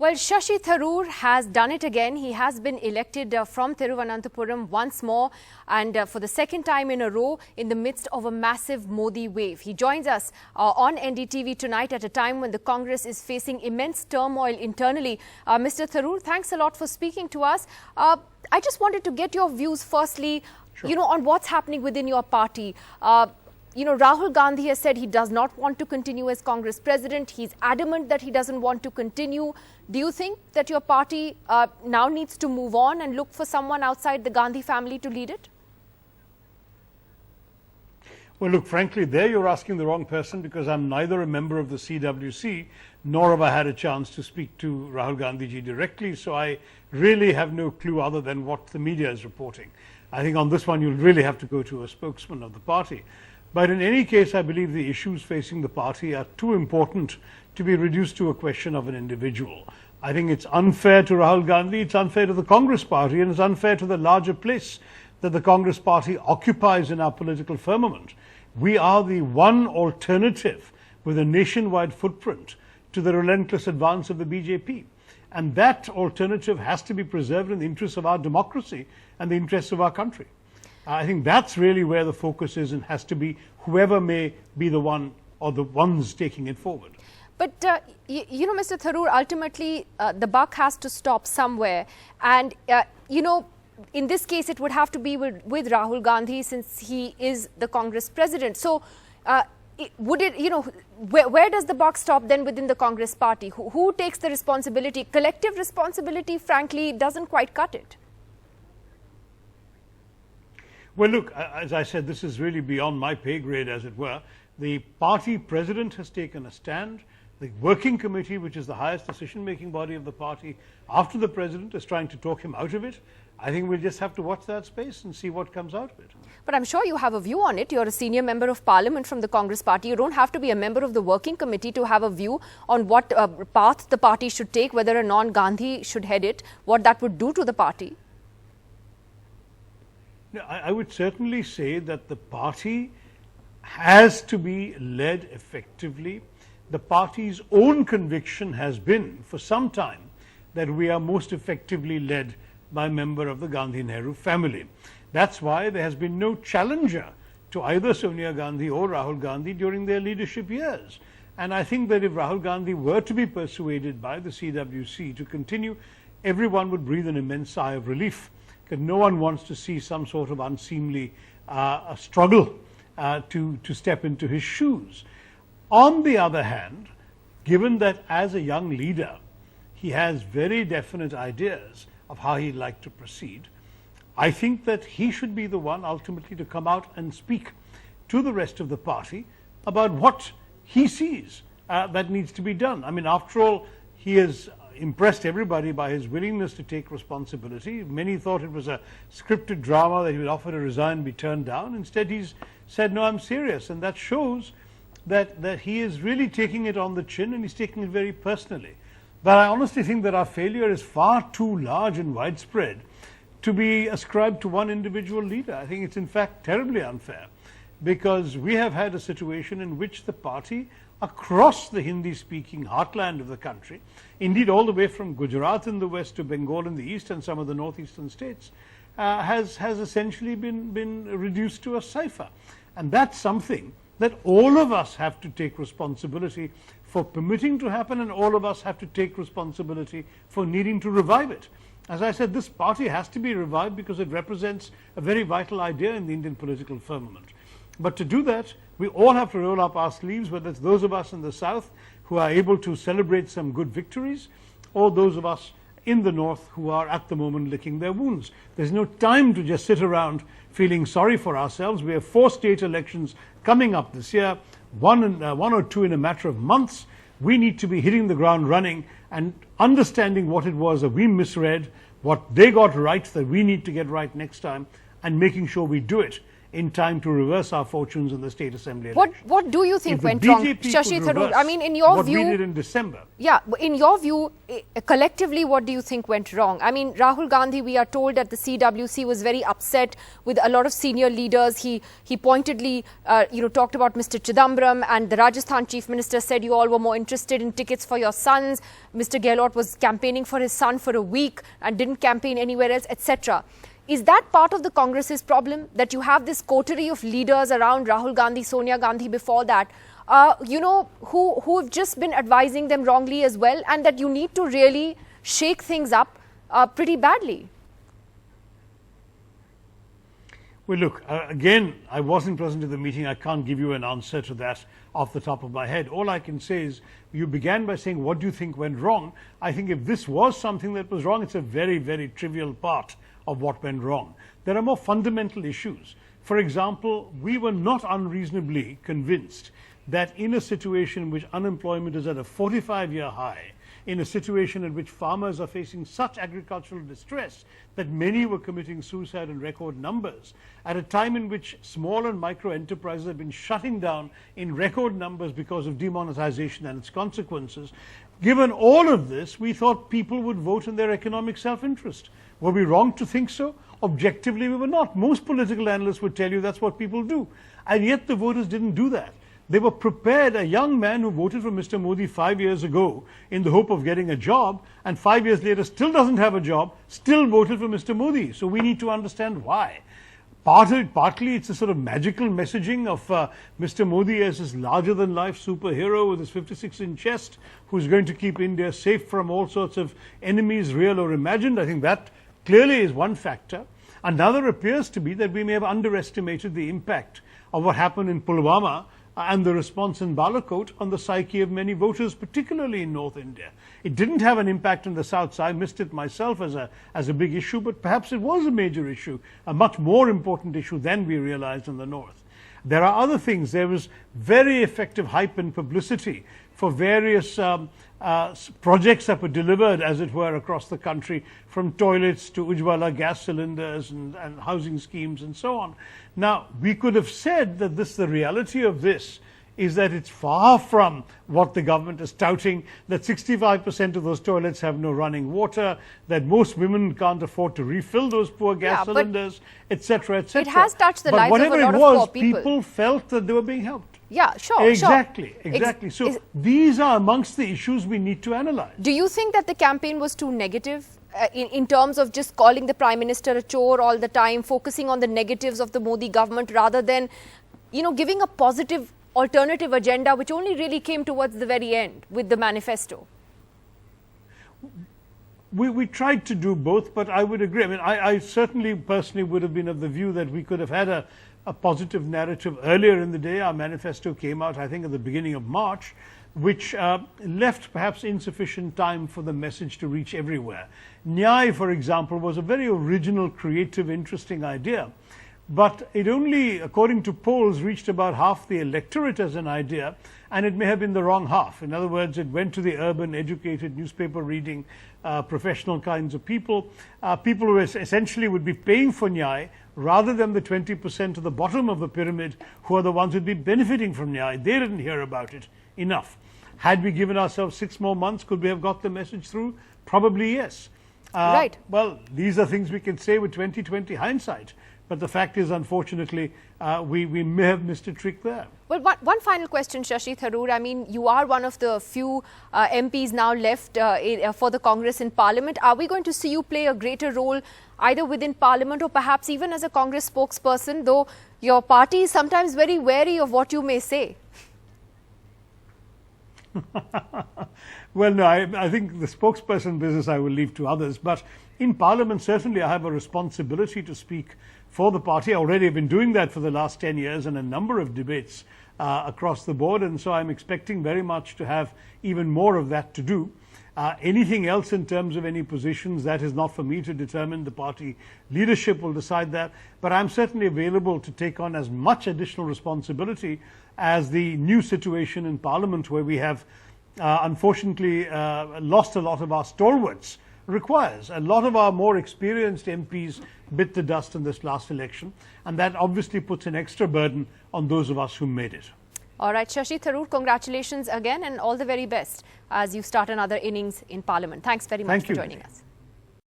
Well, Shashi Tharoor has done it again. He has been elected from Thiruvananthapuram once more and for the second time in a row in the midst of a massive Modi wave. He joins us on NDTV tonight at a time when the Congress is facing immense turmoil internally. Mr. Tharoor, thanks a lot for speaking to us. I just wanted to get your views firstly, on what's happening within your party. Rahul Gandhi has said he does not want to continue as Congress president. He's adamant that he doesn't want to continue. Do you think that your party now needs to move on and look for someone outside the Gandhi family to lead it? Well, look, frankly, there you're asking the wrong person, because I'm neither a member of the CWC nor have I had a chance to speak to Rahul Gandhi ji directly. So I really have no clue other than what the media is reporting. I think on this one, you'll really have to go to a spokesman of the party. But in any case, I believe the issues facing the party are too important to be reduced to a question of an individual. I think it's unfair to Rahul Gandhi, it's unfair to the Congress party, and it's unfair to the larger place that the Congress party occupies in our political firmament. We are the one alternative with a nationwide footprint to the relentless advance of the BJP. And that alternative has to be preserved in the interests of our democracy and the interests of our country. I think that's really where the focus is, and has to be, whoever may be the one or the ones taking it forward. But, Mr. Tharoor, ultimately the buck has to stop somewhere. And, in this case, it would have to be with Rahul Gandhi, since he is the Congress president. So, where does the buck stop then within the Congress party? Who takes the responsibility? Collective responsibility, frankly, doesn't quite cut it. Well, look, as I said, this is really beyond my pay grade, as it were. The party president has taken a stand. The working committee, which is the highest decision-making body of the party, after the president, is trying to talk him out of it. I think we'll just have to watch that space and see what comes out of it. But I'm sure you have a view on it. You're a senior member of parliament from the Congress party. You don't have to be a member of the working committee to have a view on what path the party should take, whether a non-Gandhi should head it, what that would do to the party. I would certainly say that the party has to be led effectively. The party's own conviction has been for some time that we are most effectively led by a member of the Gandhi-Nehru family. That's why there has been no challenger to either Sonia Gandhi or Rahul Gandhi during their leadership years. And I think that if Rahul Gandhi were to be persuaded by the CWC to continue, everyone would breathe an immense sigh of relief. Because no one wants to see some sort of unseemly struggle to step into his shoes. On the other hand, given that as a young leader, he has very definite ideas of how he'd like to proceed, I think that he should be the one ultimately to come out and speak to the rest of the party about what he sees that needs to be done. I mean, after all, he has impressed everybody by his willingness to take responsibility. Many thought it was a scripted drama that he would offer to resign and be turned down. Instead, he's said, no, I'm serious. And that shows that he is really taking it on the chin, and he's taking it very personally. But I honestly think that our failure is far too large and widespread to be ascribed to one individual leader. I think it's in fact terribly unfair, because we have had a situation in which the party across the Hindi-speaking heartland of the country, indeed all the way from Gujarat in the west to Bengal in the east and some of the northeastern states, has essentially been reduced to a cipher. And that's something that all of us have to take responsibility for permitting to happen, and all of us have to take responsibility for needing to revive it. As I said, this party has to be revived because it represents a very vital idea in the Indian political firmament. But to do that, we all have to roll up our sleeves, whether it's those of us in the south who are able to celebrate some good victories, or those of us in the north who are at the moment licking their wounds. There's no time to just sit around feeling sorry for ourselves. We have 4 state elections coming up this year, one or two in a matter of months. We need to be hitting the ground running and understanding what it was that we misread, what they got right that we need to get right next time, and making sure we do it in time to reverse our fortunes in the State Assembly What do you If think the went wrong, BJP could Shashi Tharoor? reverse I mean, in your what view, we did in December. yeah, in your view, collectively, what do you think went wrong? I mean, Rahul Gandhi, we are told that the CWC was very upset with a lot of senior leaders. He pointedly, talked about Mr. Chidambaram, and the Rajasthan Chief Minister said you all were more interested in tickets for your sons. Mr. Gehlot was campaigning for his son for a week and didn't campaign anywhere else, etc. Is that part of the Congress's problem, that you have this coterie of leaders around Rahul Gandhi, Sonia Gandhi before that, who have just been advising them wrongly as well, and that you need to really shake things up pretty badly? Well, look, again, I wasn't present at the meeting. I can't give you an answer to that off the top of my head. All I can say is you began by saying, what do you think went wrong? I think if this was something that was wrong, it's a very, very trivial part of what went wrong. There are more fundamental issues. For example, we were not unreasonably convinced that in a situation in which unemployment is at a 45-year high, in a situation in which farmers are facing such agricultural distress that many were committing suicide in record numbers, at a time in which small and micro enterprises have been shutting down in record numbers because of demonetization and its consequences, given all of this, we thought people would vote in their economic self-interest. Were we wrong to think so? Objectively, we were not. Most political analysts would tell you that's what people do. And yet the voters didn't do that. They were prepared. A young man who voted for Mr. Modi 5 years ago in the hope of getting a job, and 5 years later still doesn't have a job, still voted for Mr. Modi. So we need to understand why. Partly it's a sort of magical messaging of Mr. Modi as this larger-than-life superhero with his 56-inch chest who's going to keep India safe from all sorts of enemies, real or imagined. I think that clearly is one factor. Another appears to be that we may have underestimated the impact of what happened in Pulwama and the response in Balakot on the psyche of many voters, particularly in North India. It didn't have an impact on the south side. I missed it myself as a big issue, but perhaps it was a major issue, a much more important issue than we realized in the north. There are other things. There was very effective hype and publicity for various projects that were delivered, as it were, across the country, from toilets to Ujjwala gas cylinders and housing schemes and so on. Now, we could have said that the reality of this is that it's far from what the government is touting, that 65% of those toilets have no running water, that most women can't afford to refill those poor gas cylinders, etc., etc. It has touched the lives of a lot of poor poor people. People felt that they were being helped. Yeah, sure. Exactly, sure. exactly. So these are amongst the issues we need to analyze. Do you think that the campaign was too negative in terms of just calling the Prime Minister a chore all the time, focusing on the negatives of the Modi government rather than, giving a positive alternative agenda, which only really came towards the very end with the manifesto? We tried to do both, but I would agree. I mean, I certainly personally would have been of the view that we could have had a positive narrative earlier in the day. Our manifesto came out, I think, at the beginning of March, which left perhaps insufficient time for the message to reach everywhere. Nyay, for example, was a very original, creative, interesting idea. But it only, according to polls, reached about half the electorate as an idea, and it may have been the wrong half. In other words, it went to the urban, educated, newspaper reading, professional kinds of people, people who essentially would be paying for Nyay rather than the 20% to the bottom of the pyramid who are the ones who'd be benefiting from Nyay. They didn't hear about it enough. Had we given ourselves 6 more months, could we have got the message through? Probably yes. Right. Well, these are things we can say with 20/20 hindsight. But the fact is, unfortunately, we may have missed a trick there. Well, one final question, Shashi Tharoor. I mean, you are one of the few MPs now left for the Congress in Parliament. Are we going to see you play a greater role either within Parliament or perhaps even as a Congress spokesperson, though your party is sometimes very wary of what you may say? Well, no, I think the spokesperson business I will leave to others. But in Parliament, certainly I have a responsibility to speak for the party. I already have been doing that for the last 10 years in a number of debates across the board. And so I'm expecting very much to have even more of that to do. Anything else in terms of any positions, that is not for me to determine. The party leadership will decide that. But I'm certainly available to take on as much additional responsibility as the new situation in Parliament, where we have unfortunately lost a lot of our stalwarts requires. A lot of our more experienced MPs bit the dust in this last election, and that obviously puts an extra burden on those of us who made it. All right, Shashi Tharoor, congratulations again and all the very best as you start another innings in Parliament. Thanks very much for joining us.